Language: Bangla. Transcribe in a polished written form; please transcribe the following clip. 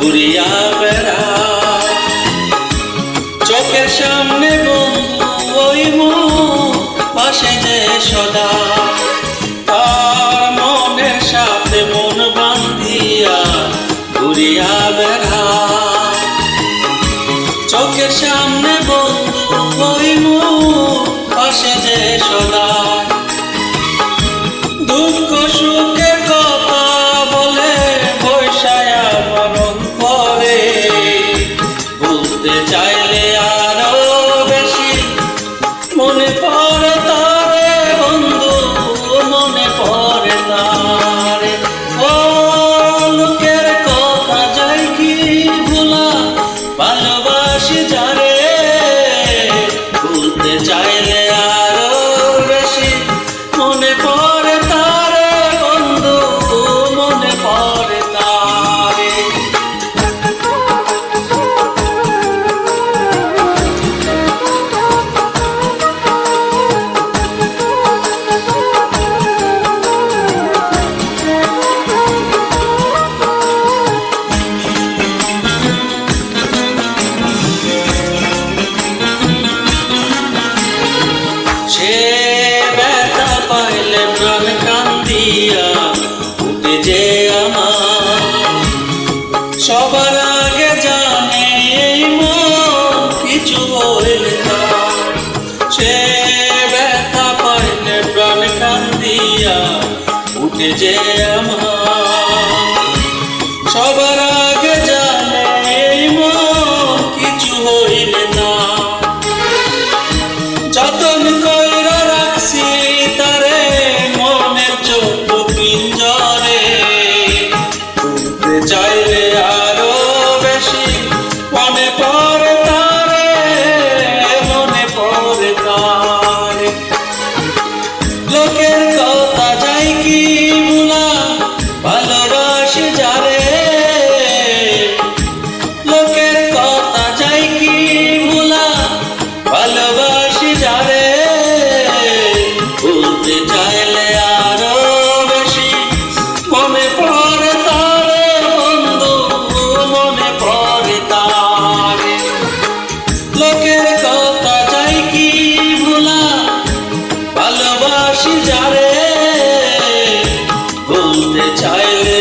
ঘুরিয়া বেড়া চোখের সামনে বন্ধু ওই মুখ পাশে যে সদা তার মনের সাথে মন বান্ধিয়া ঘুরিয়া বেড়া চোখের সামনে বন্ধু ওই মুখ পাশে যে সদা দুঃখ সুখের কথা বলে বৈশায়া মরণ করে ভুলতে চাইলে আরো বেশি মনে পড়ে তারে বন্ধু মনে পড়ে তারে ও লোকের কথা যাই কি ভোলা ভালোবাসি যারে ভুলতে চাইলে আরো বেশি মনে পড়ে তারে বন্ধু মনে পড়ে তারে সে ব্যথা পাইলে প্রাণ কান্দিয়া উঠে যে আমার সবার আগে জানে এই মন কিছু হইলে তার সে ব্যথা পাইলে প্রাণ কান্দিয়া উঠে যে আমার সবার আগে জানে এই মন কিছু হইলে না যতন কইরা রাখছি তারে মনের চোখ পিঞ্জরে ভুলতে চাইলে আরো বেশি মনে পড়ে তারে মনে পড়ে তারে লোকের কথা যাই কি ভুলা ভালোবাসি যারে লোকের কথা যাই কি ভুলা ভালোবাসি যারে ভুলতে চাইলে আরো বেশি মনে পড়ে তারে বন্ধু মনে পড়ে তারে লোকের কথা যাই কি ভোলা ভালোবাসি যারে ভুলতে চাইলে